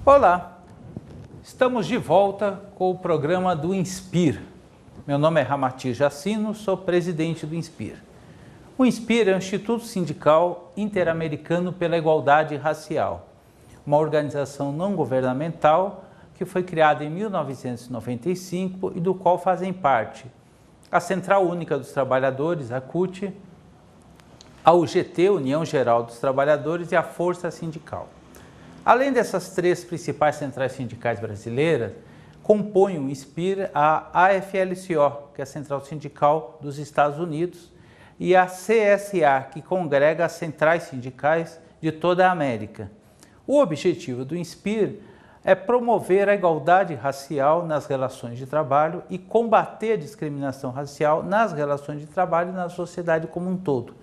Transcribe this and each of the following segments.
Olá, estamos de volta com o programa do INSPIR. Meu nome é Ramati Jacino, sou presidente do INSPIR. O INSPIR é o Instituto Sindical Interamericano pela Igualdade Racial, uma organização não governamental que foi criada em 1995 e do qual fazem parte a Central Única dos Trabalhadores, a CUT, a UGT, União Geral dos Trabalhadores, e a Força Sindical. Além dessas três principais centrais sindicais brasileiras, compõem o INSPIR a AFL-CIO, que é a Central Sindical dos Estados Unidos, e a CSA, que congrega as centrais sindicais de toda a América. O objetivo do INSPIR é promover a igualdade racial nas relações de trabalho e combater a discriminação racial nas relações de trabalho e na sociedade como um todo.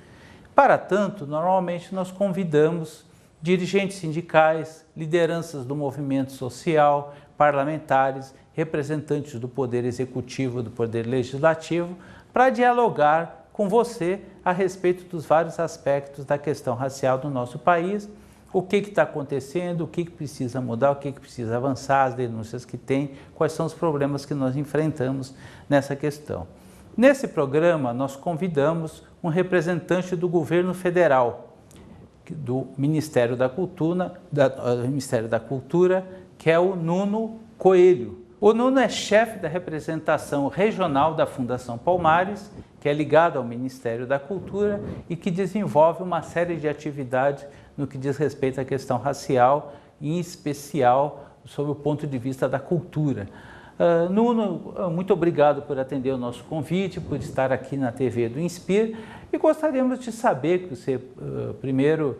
Para tanto, normalmente nós convidamos dirigentes sindicais, lideranças do movimento social, parlamentares, representantes do Poder Executivo, do Poder Legislativo, para dialogar com você a respeito dos vários aspectos da questão racial do nosso país, o que está acontecendo, o que precisa mudar, o que precisa avançar, as denúncias que tem, quais são os problemas que nós enfrentamos nessa questão. Nesse programa, nós convidamos um representante do governo federal, do Ministério da Cultura, que é o Nuno Coelho. O Nuno é chefe da representação regional da Fundação Palmares, que é ligado ao Ministério da Cultura e que desenvolve uma série de atividades no que diz respeito à questão racial, em especial sob o ponto de vista da cultura. Nuno, muito obrigado por atender o nosso convite, por estar aqui na TV do INSPIR, e gostaríamos de saber que você primeiro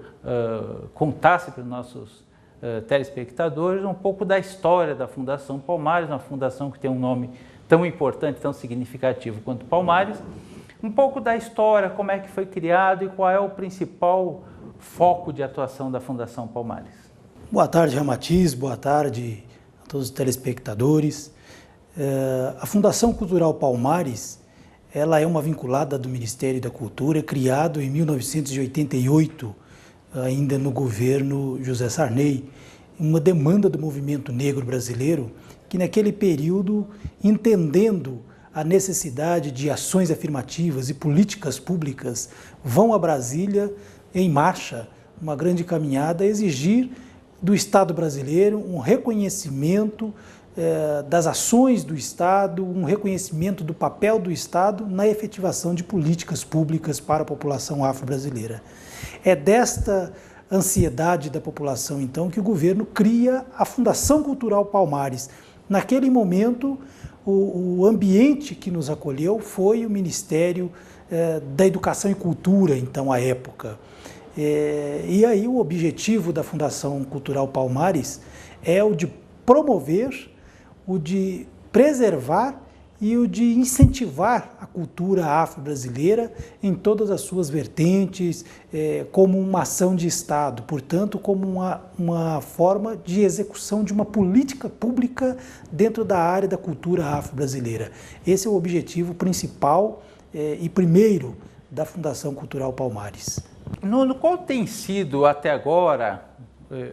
contasse para os nossos telespectadores um pouco da história da Fundação Palmares, uma fundação que tem um nome tão importante, tão significativo quanto Palmares, um pouco da história, como é que foi criado e qual é o principal foco de atuação da Fundação Palmares. Boa tarde, Ramatiz, boa tarde a todos os telespectadores. A Fundação Cultural Palmares, ela é uma vinculada do Ministério da Cultura, criado em 1988, ainda no governo José Sarney, uma demanda do movimento negro brasileiro, que naquele período, entendendo a necessidade de ações afirmativas e políticas públicas, vão a Brasília em marcha, uma grande caminhada, a exigir do Estado brasileiro um reconhecimento das ações do Estado, um reconhecimento do papel do Estado na efetivação de políticas públicas para a população afro-brasileira. É desta ansiedade da população, então, que o governo cria a Fundação Cultural Palmares. Naquele momento, o ambiente que nos acolheu foi o Ministério da Educação e Cultura, então, à época. E aí o objetivo da Fundação Cultural Palmares é o de promover, o de preservar e o de incentivar a cultura afro-brasileira em todas as suas vertentes, como uma ação de Estado, portanto, como uma forma de execução de uma política pública dentro da área da cultura afro-brasileira. Esse é o objetivo principal e primeiro da Fundação Cultural Palmares. Nuno, qual tem sido até agora,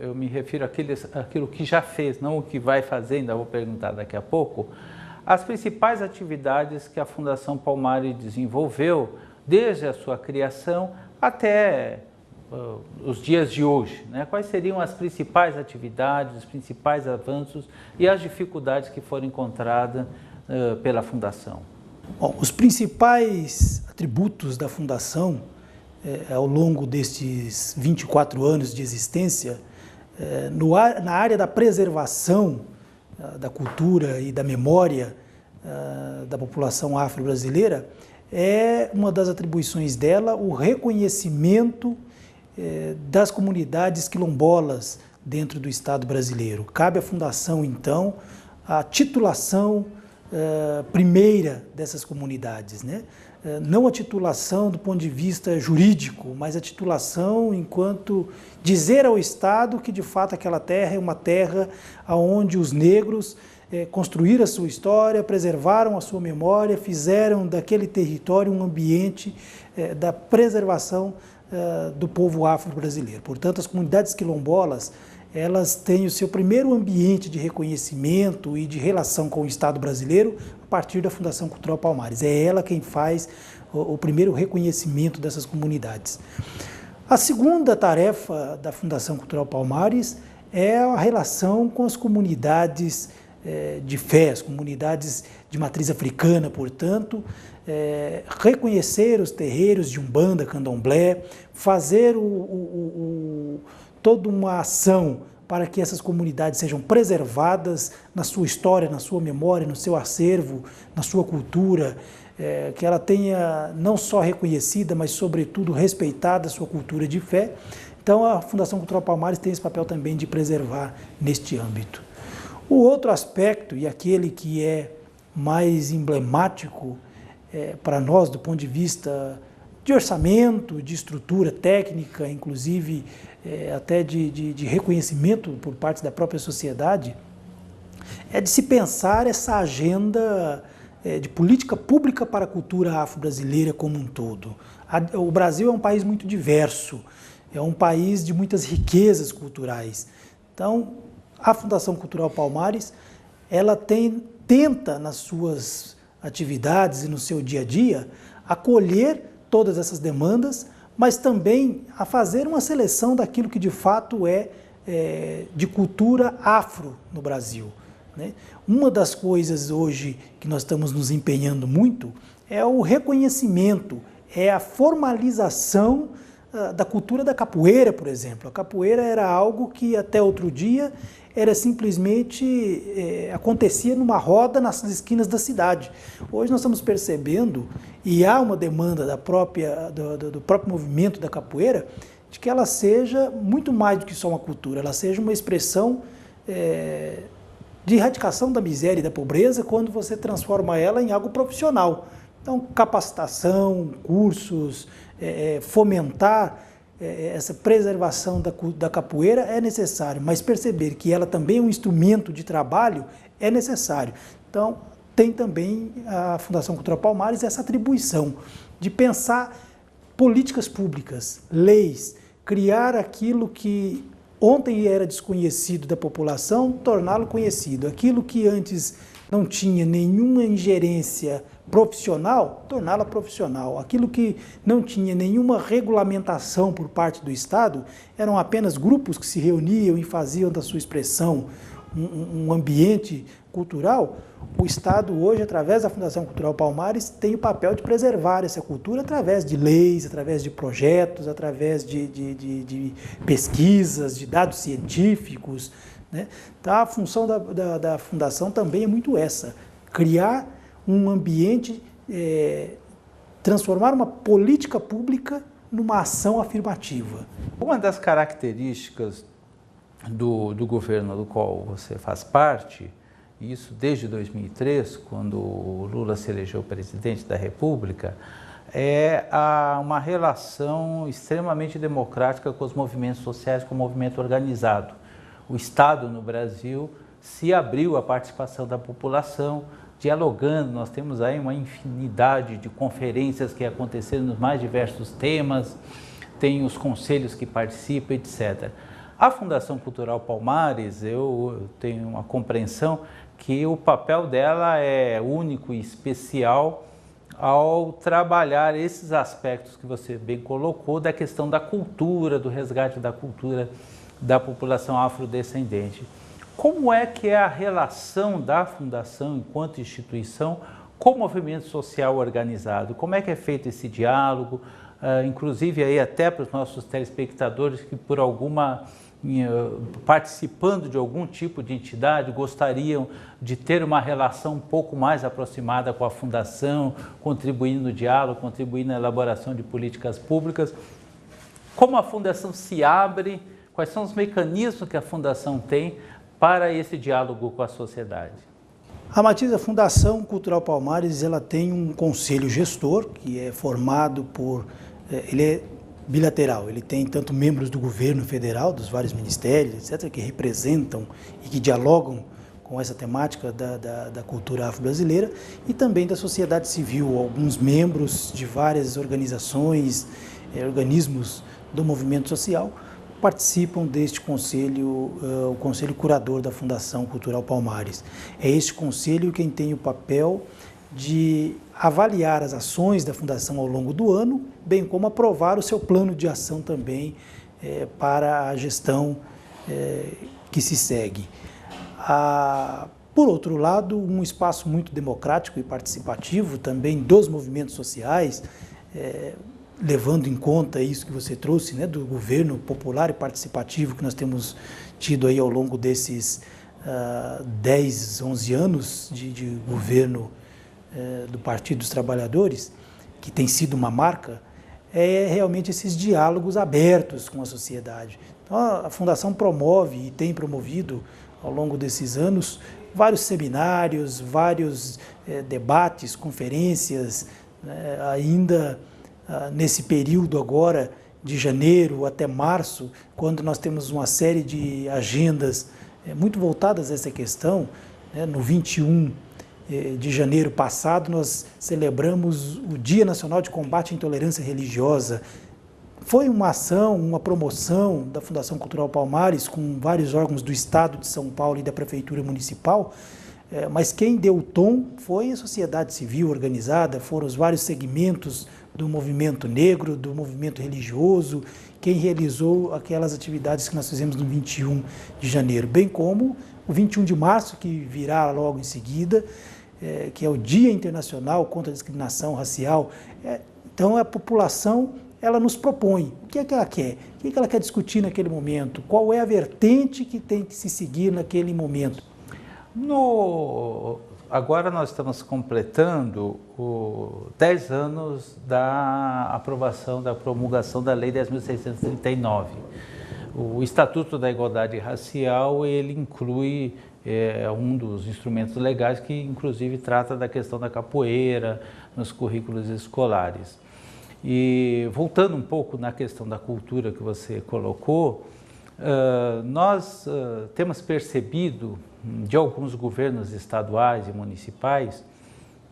eu me refiro àquilo que já fez, não o que vai fazer, ainda vou perguntar daqui a pouco, as principais atividades que a Fundação Palmares desenvolveu desde a sua criação até os dias de hoje, né? Quais seriam as principais atividades, os principais avanços e as dificuldades que foram encontradas pela Fundação? Bom, os principais atributos da Fundação ao longo destes 24 anos de existência, na área da preservação da cultura e da memória da população afro-brasileira, é uma das atribuições dela o reconhecimento das comunidades quilombolas dentro do Estado brasileiro. Cabe à Fundação, então, a titulação primeira dessas comunidades, né? Não a titulação do ponto de vista jurídico, mas a titulação enquanto dizer ao Estado que de fato aquela terra é uma terra onde os negros construíram a sua história, preservaram a sua memória, fizeram daquele território um ambiente da preservação do povo afro-brasileiro. Portanto, as comunidades quilombolas, elas têm o seu primeiro ambiente de reconhecimento e de relação com o Estado brasileiro a partir da Fundação Cultural Palmares. É ela quem faz o primeiro reconhecimento dessas comunidades. A segunda tarefa da Fundação Cultural Palmares é a relação com as comunidades de fé, as comunidades de matriz africana, portanto, reconhecer os terreiros de Umbanda, Candomblé, fazer toda uma ação para que essas comunidades sejam preservadas na sua história, na sua memória, no seu acervo, na sua cultura, que ela tenha não só reconhecida, mas sobretudo respeitada a sua cultura de fé. Então a Fundação Cultural Palmares tem esse papel também de preservar neste âmbito. O outro aspecto, e aquele que é mais emblemático para nós do ponto de vista de orçamento, de estrutura técnica, inclusive até de reconhecimento por parte da própria sociedade, é de se pensar essa agenda de política pública para a cultura afro-brasileira como um todo. O Brasil é um país muito diverso, é um país de muitas riquezas culturais. Então, a Fundação Cultural Palmares, ela tenta nas suas atividades e no seu dia a dia acolher todas essas demandas, mas também a fazer uma seleção daquilo que de fato é de cultura afro no Brasil, né? Uma das coisas hoje que nós estamos nos empenhando muito é o reconhecimento, é a formalização da cultura da capoeira, por exemplo. A capoeira era algo que até outro dia era simplesmente acontecia numa roda nas esquinas da cidade. Hoje nós estamos percebendo, e há uma demanda do próprio movimento da capoeira, de que ela seja muito mais do que só uma cultura, ela seja uma expressão de erradicação da miséria e da pobreza quando você transforma ela em algo profissional. Então, capacitação, cursos, fomentar essa preservação da capoeira é necessário, mas perceber que ela também é um instrumento de trabalho é necessário. Então, tem também a Fundação Cultural Palmares essa atribuição de pensar políticas públicas, leis, criar aquilo que ontem era desconhecido da população, torná-lo conhecido. Aquilo que antes não tinha nenhuma ingerência profissional, torná-la profissional. Aquilo que não tinha nenhuma regulamentação por parte do Estado, eram apenas grupos que se reuniam e faziam da sua expressão um ambiente cultural. O Estado hoje, através da Fundação Cultural Palmares, tem o papel de preservar essa cultura através de leis, através de projetos, através de pesquisas, de dados científicos, né? Então, a função da Fundação também é muito essa, criar um ambiente, transformar uma política pública numa ação afirmativa. Uma das características do governo do qual você faz parte, isso desde 2003, quando o Lula se elegeu presidente da República, é uma relação extremamente democrática com os movimentos sociais, com o movimento organizado. O Estado no Brasil se abriu à participação da população, dialogando. Nós temos aí uma infinidade de conferências que aconteceram nos mais diversos temas, tem os conselhos que participam, etc. A Fundação Cultural Palmares, eu tenho uma compreensão que o papel dela é único e especial ao trabalhar esses aspectos que você bem colocou, da questão da cultura, do resgate da cultura da população afrodescendente. Como é que é a relação da Fundação, enquanto instituição, com o movimento social organizado? Como é que é feito esse diálogo? Inclusive aí até para os nossos telespectadores que por participando de algum tipo de entidade, gostariam de ter uma relação um pouco mais aproximada com a Fundação, contribuindo no diálogo, contribuindo na elaboração de políticas públicas. Como a Fundação se abre, quais são os mecanismos que a Fundação tem para esse diálogo com a sociedade? Ramatiz, a Fundação Cultural Palmares, ela tem um conselho gestor, que é formado por... ele é bilateral, ele tem tanto membros do governo federal, dos vários ministérios, etc., que representam e que dialogam com essa temática da cultura afro-brasileira, e também da sociedade civil, alguns membros de várias organizações, organismos do movimento social, participam deste conselho, o Conselho Curador da Fundação Cultural Palmares. É este conselho quem tem o papel de avaliar as ações da Fundação ao longo do ano, bem como aprovar o seu plano de ação também para a gestão que se segue. Por outro lado, um espaço muito democrático e participativo também dos movimentos sociais, levando em conta isso que você trouxe, né, do governo popular e participativo que nós temos tido aí ao longo desses 10, 11 anos de governo do Partido dos Trabalhadores, que tem sido uma marca, realmente esses diálogos abertos com a sociedade. Então, a Fundação promove e tem promovido ao longo desses anos vários seminários, vários debates, conferências, ainda nesse período agora de janeiro até março, quando nós temos uma série de agendas muito voltadas a essa questão. No 21 de janeiro passado, nós celebramos o Dia Nacional de Combate à Intolerância Religiosa. Foi uma ação, uma promoção da Fundação Cultural Palmares com vários órgãos do Estado de São Paulo e da Prefeitura Municipal, mas quem deu o tom foi a sociedade civil organizada, foram os vários segmentos do movimento negro, do movimento religioso, quem realizou aquelas atividades que nós fizemos no 21 de janeiro, bem como o 21 de março, que virá logo em seguida, que é o Dia Internacional contra a Discriminação Racial. Então, a população, ela nos propõe o que é que ela quer, o que é que ela quer discutir naquele momento, qual é a vertente que tem que se seguir naquele momento. Agora nós estamos completando 10 anos da aprovação, da promulgação da Lei 10.639. O Estatuto da Igualdade Racial, ele inclui um dos instrumentos legais que, inclusive, trata da questão da capoeira nos currículos escolares. E voltando um pouco na questão da cultura que você colocou, nós temos percebido de alguns governos estaduais e municipais,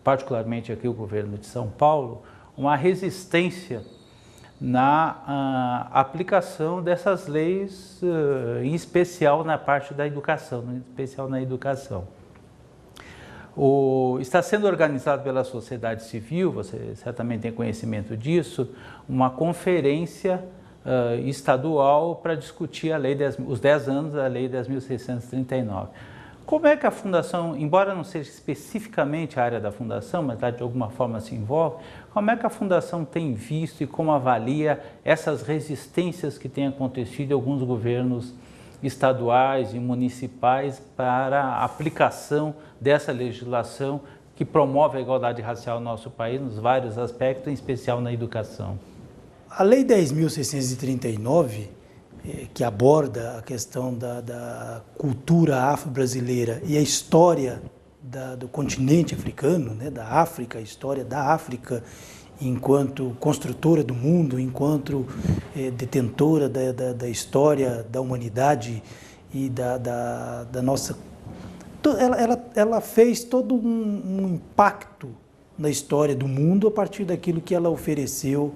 particularmente aqui o governo de São Paulo, uma resistência na aplicação dessas leis, em especial na parte da educação, Está sendo organizado pela sociedade civil, você certamente tem conhecimento disso, uma conferência estadual para discutir a lei os 10 anos da Lei 10.639. Como é que a Fundação, embora não seja especificamente a área da Fundação, mas de alguma forma se envolve, como é que a Fundação tem visto e como avalia essas resistências que têm acontecido em alguns governos estaduais e municipais para a aplicação dessa legislação que promove a igualdade racial no nosso país, nos vários aspectos, em especial na educação? A Lei 10.639, que aborda a questão da cultura afro-brasileira e a história do continente africano, né, da África, a história da África enquanto construtora do mundo, enquanto detentora da história da humanidade e da nossa... Ela fez todo um impacto na história do mundo a partir daquilo que ela ofereceu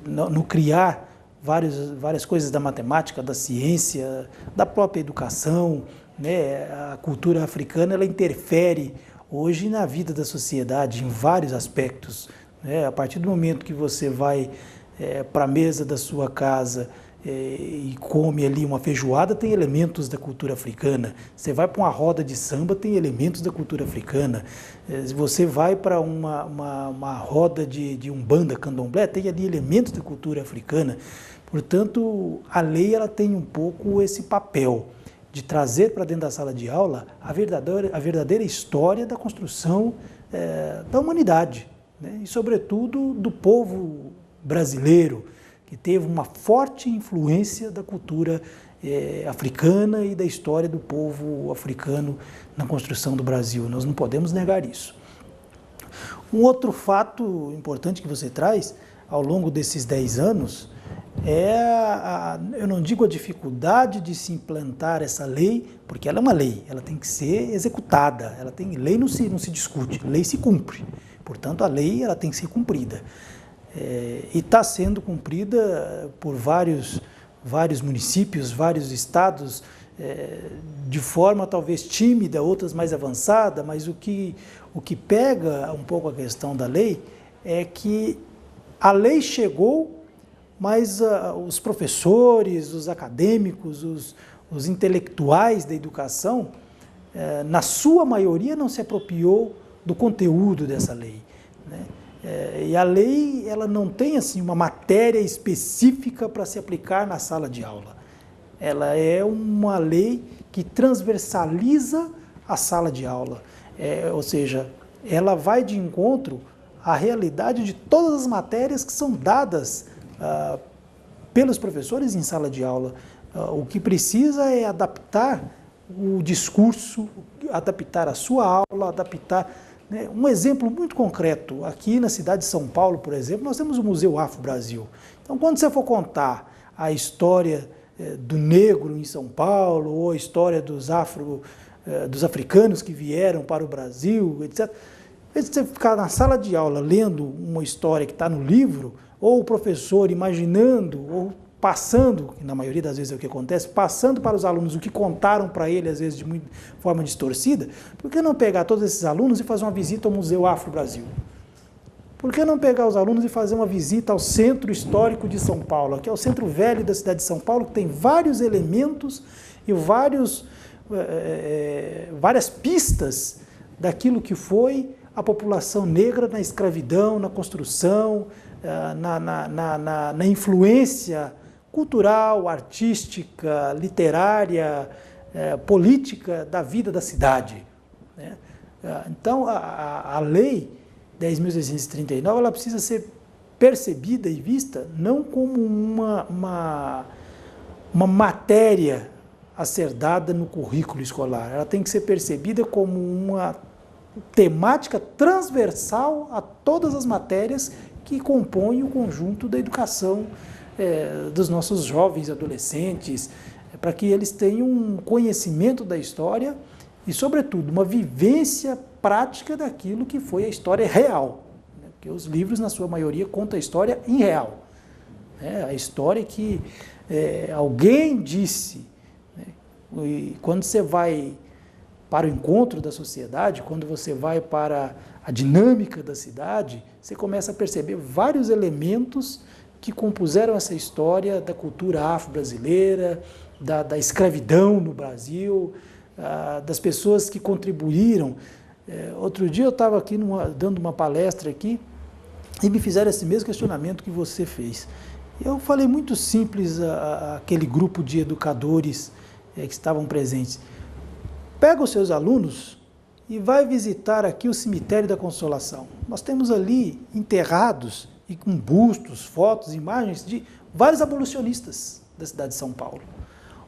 no criar várias coisas da matemática, da ciência, da própria educação, né? A cultura africana, ela interfere hoje na vida da sociedade em vários aspectos, né? A partir do momento que você vai para a mesa da sua casa e come ali uma feijoada, tem elementos da cultura africana. Você vai para uma roda de samba, tem elementos da cultura africana. Se você vai para uma roda de umbanda, candomblé, tem ali elementos da cultura africana. Portanto, a lei ela tem um pouco esse papel de trazer para dentro da sala de aula a verdadeira história da construção da humanidade, né? E, sobretudo, do povo brasileiro, que teve uma forte influência da cultura africana e da história do povo africano na construção do Brasil. Nós não podemos negar isso. Um outro fato importante que você traz, ao longo desses 10 anos, eu não digo a dificuldade de se implantar essa lei, porque ela é uma lei, ela tem que ser executada, lei não se discute, lei se cumpre. Portanto, a lei ela tem que ser cumprida. E está sendo cumprida por vários vários municípios, vários estados, de forma talvez tímida, outras mais avançada, mas o que pega um pouco a questão da lei é que a lei chegou, mas os professores, os acadêmicos, os intelectuais da educação, na sua maioria não se apropriou do conteúdo dessa lei, né? E a lei, ela não tem assim uma matéria específica para se aplicar na sala de aula. Ela é uma lei que transversaliza a sala de aula, ou seja, ela vai de encontro à realidade de todas as matérias que são dadas pelos professores em sala de aula. O que precisa é adaptar o discurso, adaptar a sua aula, adaptar... Né? Um exemplo muito concreto, aqui na cidade de São Paulo, por exemplo, nós temos o Museu Afro-Brasil. Então, quando você for contar a história do negro em São Paulo, ou a história dos africanos que vieram para o Brasil, etc., em vez de você ficar na sala de aula lendo uma história que está no livro, ou o professor imaginando, ou passando, que na maioria das vezes é o que acontece, passando para os alunos o que contaram para ele, às vezes de forma distorcida, por que não pegar todos esses alunos e fazer uma visita ao Museu Afro-Brasil? Por que não pegar os alunos e fazer uma visita ao Centro Histórico de São Paulo, que é o centro velho da cidade de São Paulo, que tem vários elementos e várias pistas daquilo que foi a população negra na escravidão, na construção, na influência cultural, artística, literária, política da vida da cidade, né? Então, a lei 10.639, ela precisa ser percebida e vista não como uma matéria a ser dada no currículo escolar, ela tem que ser percebida como uma temática transversal a todas as matérias que compõem o conjunto da educação dos nossos jovens adolescentes, para que eles tenham um conhecimento da história e, sobretudo, uma vivência prática daquilo que foi a história real, né? Porque os livros, na sua maioria, contam a história em real, né? A história que alguém disse, né? E quando você vai para o encontro da sociedade, quando você vai para a dinâmica da cidade, você começa a perceber vários elementos que compuseram essa história da cultura afro-brasileira, da escravidão no Brasil, das pessoas que contribuíram. Outro dia eu estava aqui dando uma palestra aqui e me fizeram esse mesmo questionamento que você fez. Eu falei muito simples àquele grupo de educadores que estavam presentes. Pega os seus alunos e vai visitar aqui o Cemitério da Consolação. Nós temos ali enterrados e com bustos, fotos, imagens de vários abolicionistas da cidade de São Paulo.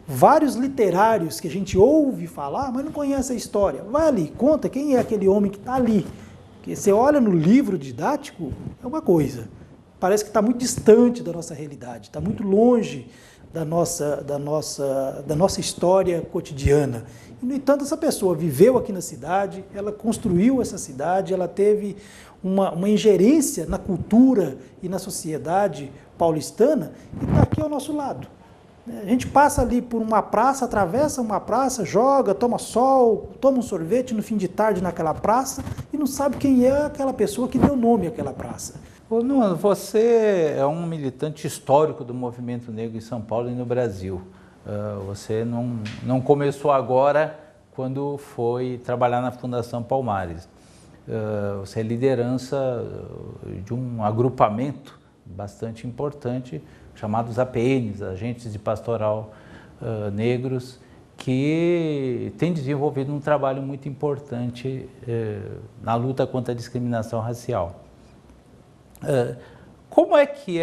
Vários literários que a gente ouve falar, mas não conhece a história. Vai ali, conta quem é aquele homem que está ali. Porque você olha no livro didático, é uma coisa. Parece que está muito distante da nossa realidade, está muito longe da nossa história cotidiana. E, no entanto, essa pessoa viveu aqui na cidade, ela construiu essa cidade, ela teve uma ingerência na cultura e na sociedade paulistana e está aqui ao nosso lado. A gente passa ali por uma praça, atravessa uma praça, joga, toma sol, toma um sorvete no fim de tarde naquela praça e não sabe quem é aquela pessoa que deu nome àquela praça. Ô, Nuno, você é um militante histórico do movimento negro em São Paulo e no Brasil. Você não começou agora quando foi trabalhar na Fundação Palmares. Você é liderança de um agrupamento bastante importante, chamados APNs, Agentes de Pastoral Negros, que tem desenvolvido um trabalho muito importante na luta contra a discriminação racial. Como é que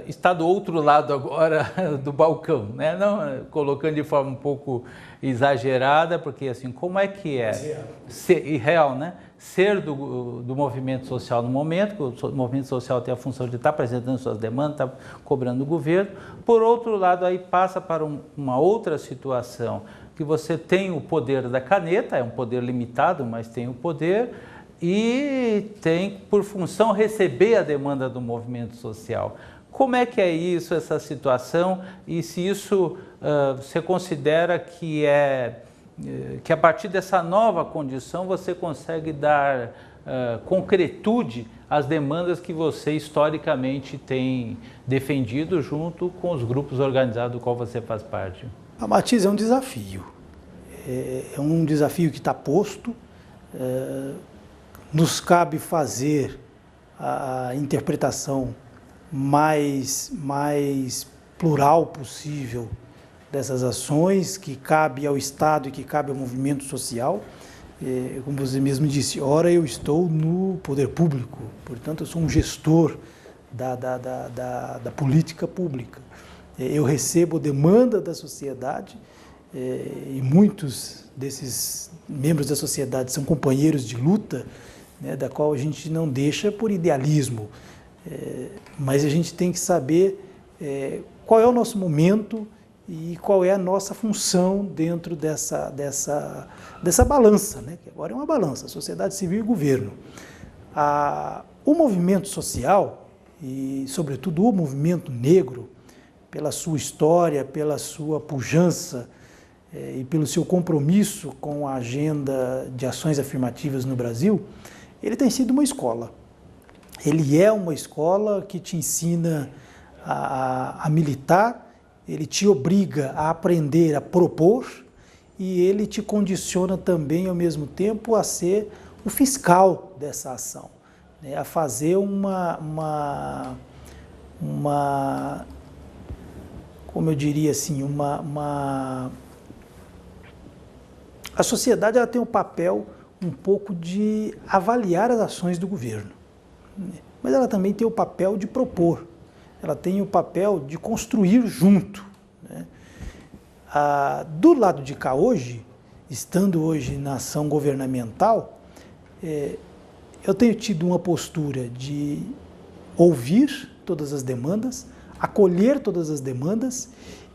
estar do outro lado agora do balcão, né? Não, colocando de forma um pouco exagerada, porque assim, como é que ser irreal, né? Ser do movimento social no momento, que o movimento social tem a função de estar apresentando suas demandas, estar cobrando o governo. Por outro lado, aí passa para uma outra situação, que você tem o poder da caneta, é um poder limitado, mas tem o poder, e tem por função receber a demanda do movimento social. Como é que é isso, essa situação, e se isso você considera que a partir dessa nova condição você consegue dar concretude às demandas que você historicamente tem defendido junto com os grupos organizados do qual você faz parte? A Matiz é um desafio. É um desafio que está posto. Nos cabe fazer a interpretação mais plural possível dessas ações, que cabe ao Estado e que cabe ao movimento social. Como você mesmo disse, ora eu estou no poder público, portanto eu sou um gestor da política pública. Eu recebo demanda da sociedade e muitos desses membros da sociedade são companheiros de luta, né, da qual a gente não deixa por idealismo, mas a gente tem que saber qual é o nosso momento e qual é a nossa função dentro dessa balança, né, que agora é uma balança, sociedade civil e governo. O movimento social, e sobretudo o movimento negro, pela sua história, pela sua pujança e pelo seu compromisso com a agenda de ações afirmativas no Brasil, ele tem sido uma escola. Ele é uma escola que te ensina a militar, ele te obriga a aprender a propor e ele te condiciona também, ao mesmo tempo, a ser o fiscal dessa ação, né? A fazer como eu diria assim, a sociedade ela tem um papel um pouco de avaliar as ações do governo, mas ela também tem o papel de propor, ela tem o papel de construir junto, né? Do lado de cá hoje, estando hoje na ação governamental, eu tenho tido uma postura de ouvir todas as demandas, acolher todas as demandas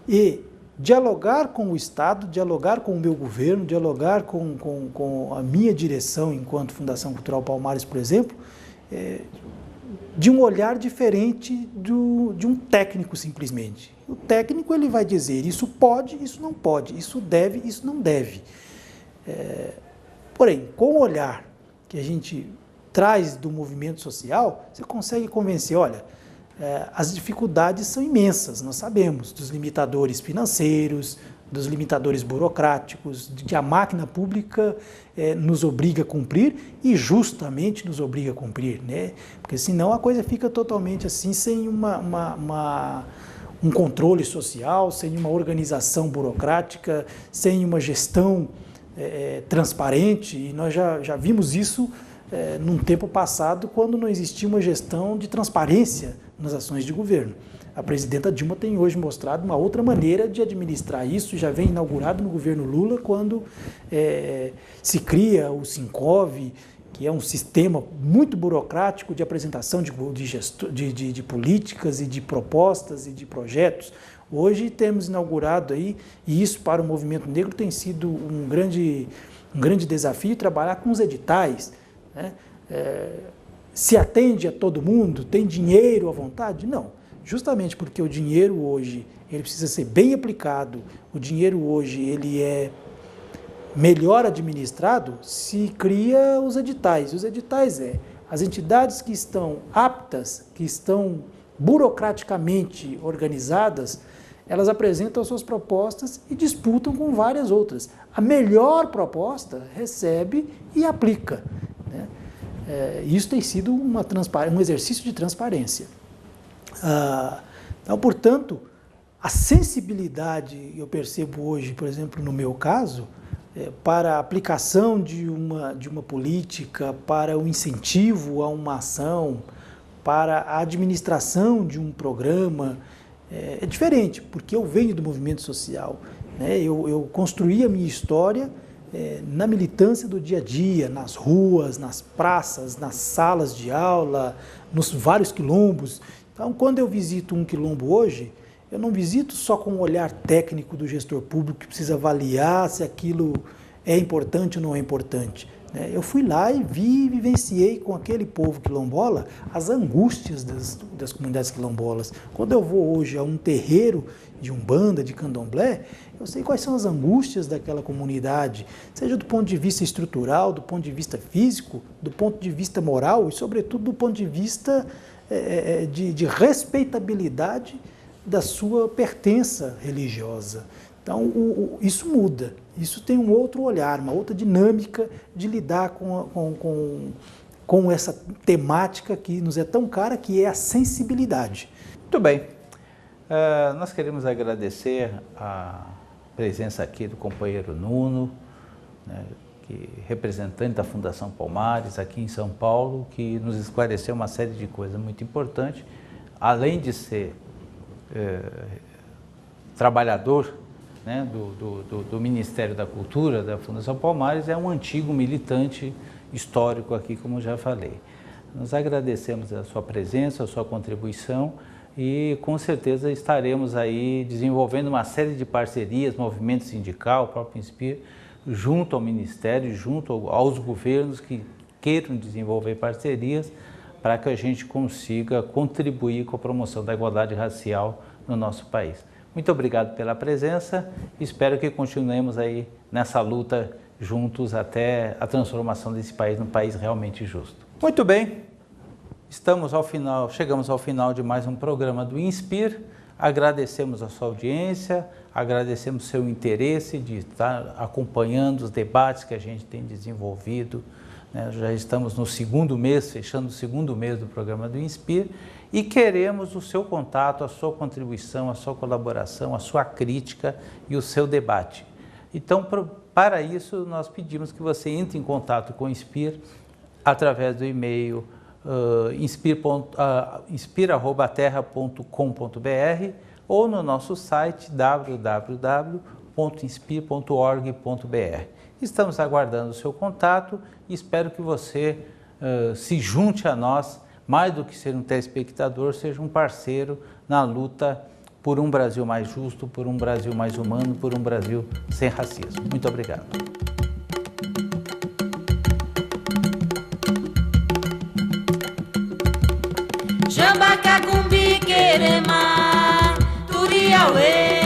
e dialogar com o Estado, dialogar com o meu governo, dialogar com a minha direção enquanto Fundação Cultural Palmares, por exemplo, de um olhar diferente de um técnico simplesmente. O técnico ele vai dizer isso pode, isso não pode, isso deve, isso não deve. Porém, com o olhar que a gente traz do movimento social, você consegue convencer, olha, as dificuldades são imensas, nós sabemos, dos limitadores financeiros, dos limitadores burocráticos, de que a máquina pública nos obriga a cumprir e justamente nos obriga a cumprir, né? Porque senão a coisa fica totalmente assim, sem um controle social, sem uma organização burocrática, sem uma gestão transparente, e nós já vimos isso num tempo passado, quando não existia uma gestão de transparência nas ações de governo. A presidenta Dilma tem hoje mostrado uma outra maneira de administrar isso, já vem inaugurado no governo Lula, quando se cria o Sincov, que é um sistema muito burocrático de apresentação de políticas e de propostas e de projetos. Hoje temos inaugurado aí, e isso para o movimento negro tem sido um grande desafio, trabalhar com os editais, né? Se atende a todo mundo? Tem dinheiro à vontade? Não. Justamente porque o dinheiro hoje ele precisa ser bem aplicado, o dinheiro hoje ele é melhor administrado, se cria os editais. Os editais as entidades que estão aptas, que estão burocraticamente organizadas, elas apresentam as suas propostas e disputam com várias outras. A melhor proposta recebe e aplica, né? Isso tem sido um exercício de transparência. Então, portanto, a sensibilidade, eu percebo hoje, por exemplo, no meu caso, para a aplicação de uma política, para o incentivo a uma ação, para a administração de um programa, é diferente, porque eu venho do movimento social, né? Eu construí a minha história na militância do dia a dia, nas ruas, nas praças, nas salas de aula, nos vários quilombos. Então, quando eu visito um quilombo hoje, eu não visito só com o olhar técnico do gestor público que precisa avaliar se aquilo é importante ou não é importante. Eu fui lá e vivenciei com aquele povo quilombola as angústias das comunidades quilombolas. Quando eu vou hoje a um terreiro de umbanda, de candomblé, eu sei quais são as angústias daquela comunidade, seja do ponto de vista estrutural, do ponto de vista físico, do ponto de vista moral e, sobretudo, do ponto de vista de respeitabilidade da sua pertença religiosa. Então, isso muda, isso tem um outro olhar, uma outra dinâmica de lidar com essa temática que nos é tão cara, que é a sensibilidade. Muito bem. Nós queremos agradecer a presença aqui do companheiro Nuno, né, que representante da Fundação Palmares aqui em São Paulo, que nos esclareceu uma série de coisas muito importantes, além de ser trabalhador, né, do Ministério da Cultura, da Fundação Palmares, é um antigo militante histórico aqui, como já falei. Nós agradecemos a sua presença, a sua contribuição e com certeza estaremos aí desenvolvendo uma série de parcerias, movimento sindical, o próprio INSPIR, junto ao Ministério, junto aos governos que queiram desenvolver parcerias para que a gente consiga contribuir com a promoção da igualdade racial no nosso país. Muito obrigado pela presença, espero que continuemos aí nessa luta juntos até a transformação desse país num país realmente justo. Muito bem, chegamos ao final de mais um programa do INSPIR, agradecemos a sua audiência, agradecemos o seu interesse de estar acompanhando os debates que a gente tem desenvolvido, né? Já estamos no segundo mês, fechando o segundo mês do programa do INSPIR, e queremos o seu contato, a sua contribuição, a sua colaboração, a sua crítica e o seu debate. Então, para isso, nós pedimos que você entre em contato com o INSPIR através do e-mail inspir@terra.com.br ou no nosso site www.inspir.org.br. Estamos aguardando o seu contato e espero que você se junte a nós, mais do que ser um telespectador, seja um parceiro na luta por um Brasil mais justo, por um Brasil mais humano, por um Brasil sem racismo. Muito obrigado. Jambacacumbi querema, Turiauê.